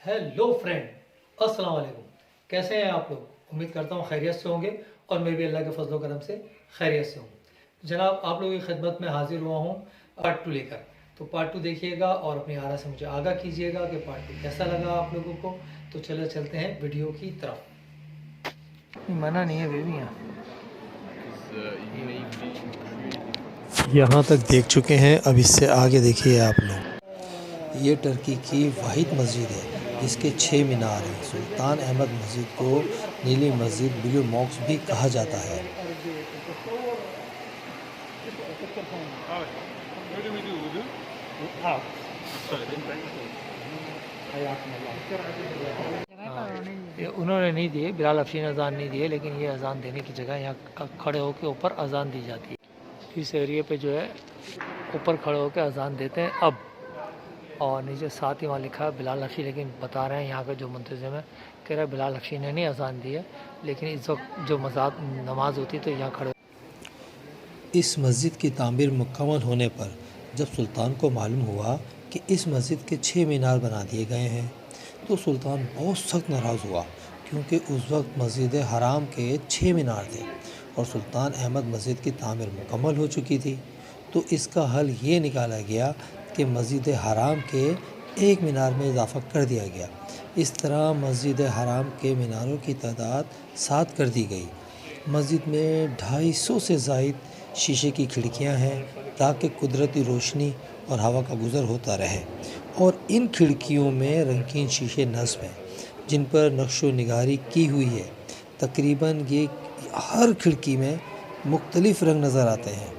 Hello friend, अस्सलाम वालेकुम। कैसे हैं आप लोग? उम्मीद करता हूँ खैरियत से होंगे और मैं भी अल्लाह के फजल करम से खैरियत से हूँ। जनाब, आप लोगों की खिदमत में हाजिर हुआ हूँ पार्ट 2 लेकर। तो पार्ट 2 देखिएगा और अपनी आरा से मुझे आगाह कीजिएगा कि पार्ट 2 कैसा लगा आप लोगों को। तो चले चलते हैं वीडियो की तरफ। मना नहीं है बेबी यहाँ तक देख चुके हैं, अब इससे आगे देखिए आप लोग। ये टर्की की वाहिद मस्जिद है जिसके 6 मीनार हैं। सुल्तान अहमद मस्जिद को नीली मस्जिद, ब्लू मॉक्स भी कहा जाता है। ये उन्होंने नहीं दिए, बिलाल अफशी ने अजान नहीं दिए, लेकिन ये अजान देने की जगह यहाँ खड़े होकर ऊपर अजान दी जाती है। इस एरिए पे जो है ऊपर खड़े होकर अजान देते हैं अब। और नीचे साथ ही वहाँ लिखा है बिलाल अफशी, लेकिन बता रहे हैं यहाँ पे जो मुंतज़िम है, कह रहा है बिलाल अफशी ने नहीं अजान दी है, लेकिन इस वक्त जो नमाज होती है तो यहाँ खड़े। इस मस्जिद की तामीर मुकम्मल होने पर जब सुल्तान को मालूम हुआ कि इस मस्जिद के 6 मीनार बना दिए गए हैं तो सुल्तान बहुत सख्त नाराज़ हुआ, क्योंकि उस वक्त मस्जिद हराम के 6 मीनार थे और सुल्तान अहमद मस्जिद की तामीर मुकम्मल हो चुकी थी। तो इसका हल ये निकाला गया कि मस्जिद हराम के एक मीनार में इजाफ़ा कर दिया गया। इस तरह मस्जिद हराम के मीनारों की तादाद 7 कर दी गई। मस्जिद में 250 से ज़ायद शीशे की खिड़कियां हैं ताकि कुदरती रोशनी और हवा का गुज़र होता रहे, और इन खिड़कियों में रंगीन शीशे नस्ब हैं जिन पर नक्शो निगारी की हुई है। तकरीबन ये हर खिड़की में मुख्तलिफ रंग नज़र आते हैं।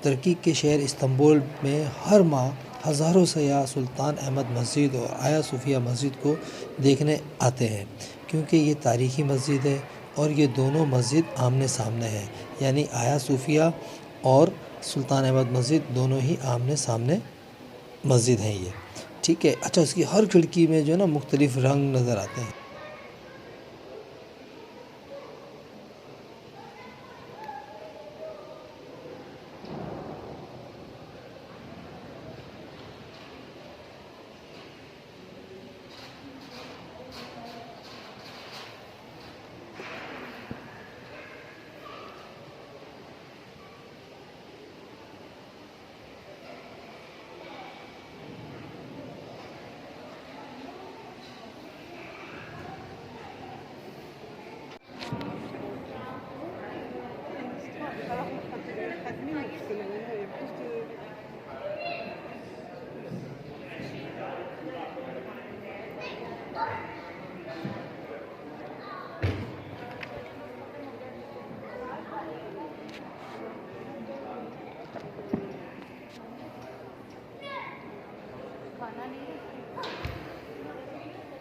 तुर्की के शहर इस्तांबुल में हर माह हज़ारों सयाह सुल्तान अहमद मस्जिद और आया सूफिया मस्जिद को देखने आते हैं, क्योंकि ये तारीख़ी मस्जिद है और ये दोनों मस्जिद आमने सामने हैं। यानी आया सूफिया और सुल्तान अहमद मस्जिद दोनों ही आमने सामने मस्जिद हैं ये। ठीक है। अच्छा, इसकी हर खिड़की में जो है ना मुख्तलिफ रंग नज़र आते हैं।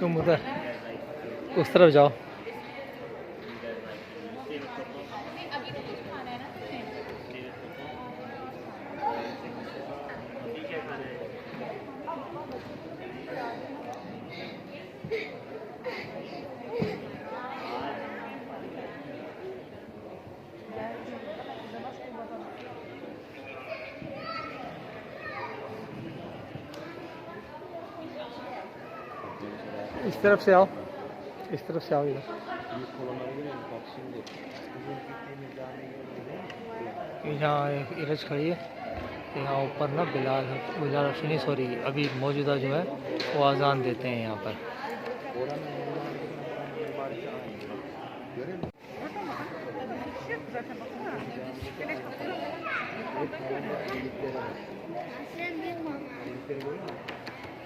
तुम उधर उस तरफ जाओ। इस तरफ से आओ, इस तरफ से आओ इधर। यहाँ एक इरज खड़ी है, यहाँ ऊपर ना बिलाल अफशी, सॉरी, अभी मौजूदा जो है वो अजान देते हैं यहाँ पर।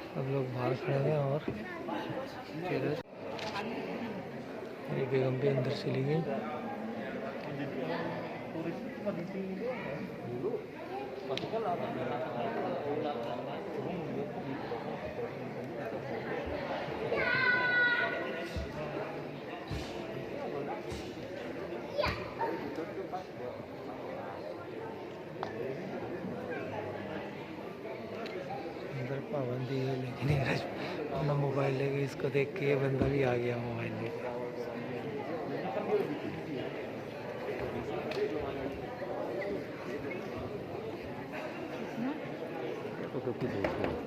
सब लोग बाहर खड़े हैं और ये बेगम भी अंदर चली गई। अंदर पाबंदी है, लेकिन अपना मोबाइल लेके इसको देख के बंदा भी आ गया मोबाइल लेके। मस्जिदों की देखिए।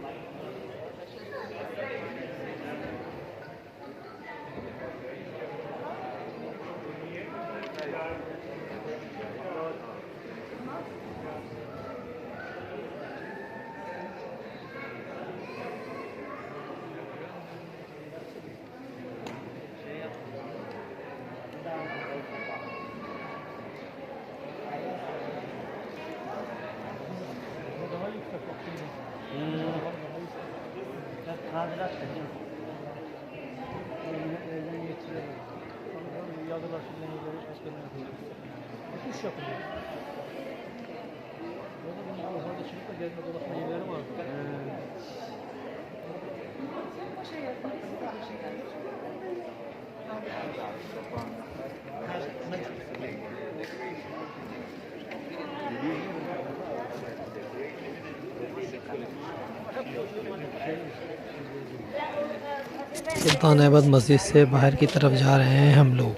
सुल्तान अहमद मस्जिद से बाहर की तरफ जा रहे हैं हम लोग।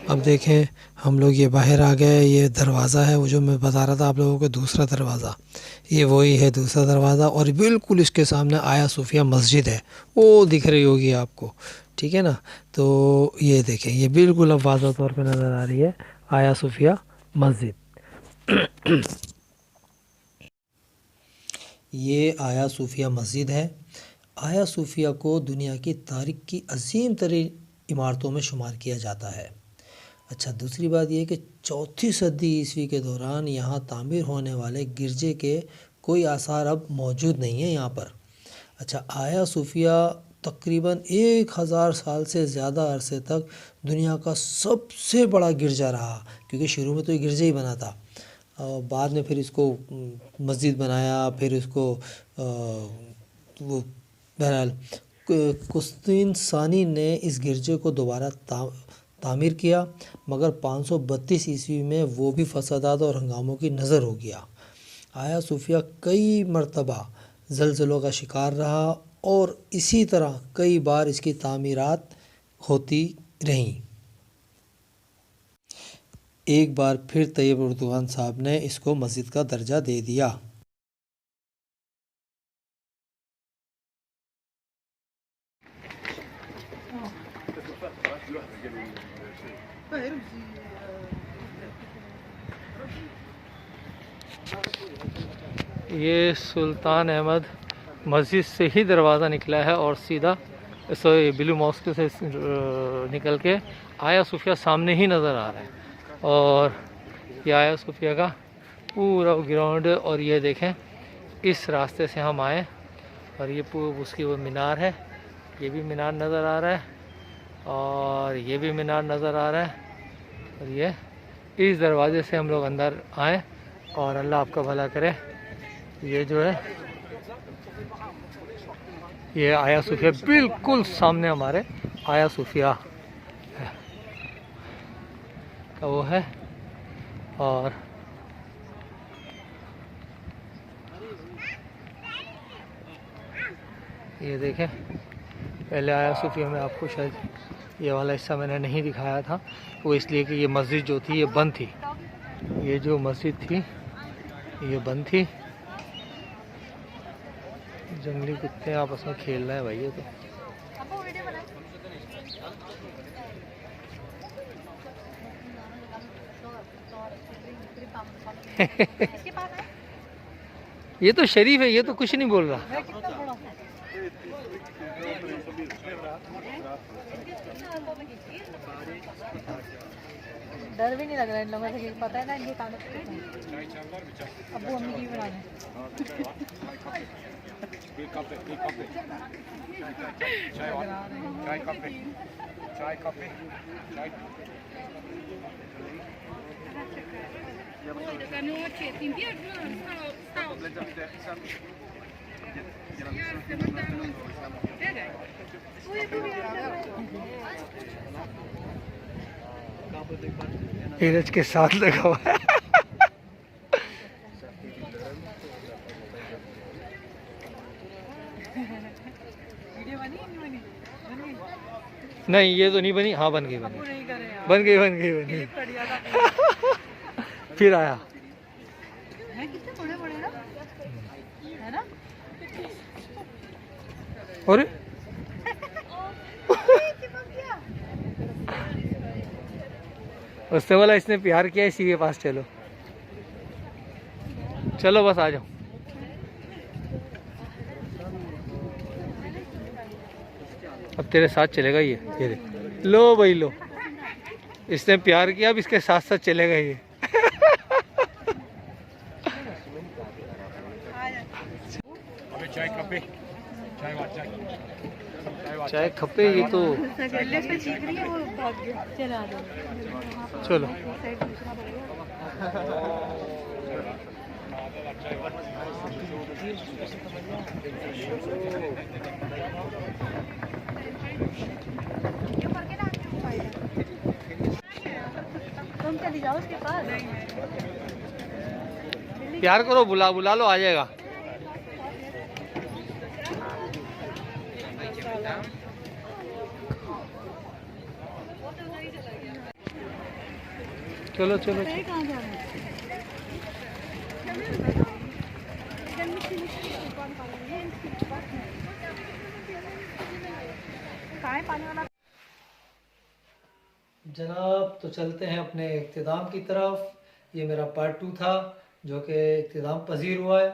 अब देखें हम लोग ये बाहर आ गए। ये दरवाज़ा है वो जो मैं बता रहा था आप लोगों को, दूसरा दरवाज़ा, ये वही है दूसरा दरवाज़ा। और बिल्कुल इसके सामने आया सूफिया मस्जिद है, वो दिख रही होगी आपको, ठीक है ना। तो ये देखें, ये बिल्कुल अब वाज़ह तौर पे नज़र आ रही है आया सूफिया मस्जिद। ये आया सूफिया मस्जिद है। आया सूफिया को दुनिया की तारीख़ की अजीम तरीन इमारतों में शुमार किया जाता है। अच्छा, दूसरी बात यह कि 4वीं सदी ईस्वी के दौरान यहाँ तामीर होने वाले गिरजे के कोई आसार अब मौजूद नहीं है यहाँ पर। अच्छा, आया सूफिया तकरीबन 1000 साल से ज़्यादा अरसे तक दुनिया का सबसे बड़ा गिरजा रहा, क्योंकि शुरू में तो ये गिरजा ही बना था और बाद में फिर इसको मस्जिद बनाया, फिर इसको वो बहरहाल कुस्तुन सानी ने इस गिरजे को दोबारा तामीर किया, मगर 532 ईस्वी में वो भी फसादात और हंगामों की नज़र हो गया। आया सूफिया कई मरतबा ज़लज़लों का शिकार रहा और इसी तरह कई बार इसकी तामीरात होती रहीं। एक बार फिर तैयब उर्दुगान साहब ने इसको मस्जिद का दर्जा दे दिया। ये सुल्तान अहमद मस्जिद से ही दरवाज़ा निकला है और सीधा ब्लू मॉस्क से निकल के आया सूफिया सामने ही नज़र आ रहा है। और ये आया सूफिया का पूरा ग्राउंड, और ये देखें इस रास्ते से हम आए और ये उसकी वो मीनार है, ये भी मीनार नज़र आ रहा है और ये भी मीनार नज़र आ रहा है। और ये इस दरवाज़े से हम लोग अंदर आए और अल्लाह आपका भला करे। ये जो है ये आया सूफिया बिल्कुल सामने हमारे आया सूफिया का वो है। और ये देखें, पहले आया सूफिया में आपको शायद ये वाला हिस्सा मैंने नहीं दिखाया था, वो इसलिए कि ये मस्जिद जो थी ये बंद थी। ये जो मस्जिद थी ये बंद थी। जंगली कुत्ते आपस में खेल रहे हैं भाई, ये तो ये तो शरीफ है, ये तो कुछ नहीं बोल रहा। डर भी नहीं लग रहा है इन लोगों से, पता है ना इनके कानों पे अब वो मम्मी की बनाने नीरज के साथ लगा हुआ है। वीडियो बनी नहीं बनी? बनी? नहीं ये तो नहीं बनी। हाँ बन गई बन वो गई नहीं करे यार। बन गई बन गई बन गई। क्लिप कर दिया था। फिर आया। हैं कितने बड़े बड़े ना, है ना? और उससे बोला इसने प्यार किया, इसी के पास चलो। चलो बस आ जाओ। अब तेरे साथ चलेगा ये देख। लो भाई लो, इसने प्यार किया, अब इसके साथ साथ चलेगा ये। चाय खपे चाय खपे ये तो। गले पे चीख रही है, वो भाग गया। चला आ जाओ। चलो तुम चली जाओ उसके पास। प्यार करो, बुला बुला लो, आ जाएगा। चलो चलो चलो। कहाँ जा रहे हैं? कहाँ है पानी वाला? जनाब तो चलते हैं अपने इख्तिताम की तरफ। ये मेरा पार्ट 2 था जो कि इख्तिताम पजीर हुआ है।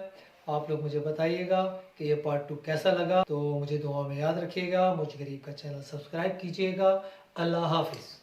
आप लोग मुझे बताइएगा कि ये पार्ट 2 कैसा लगा। तो मुझे दुआ में याद रखिएगा। मुझे गरीब का चैनल सब्सक्राइब कीजिएगा। अल्लाह हाफिज़।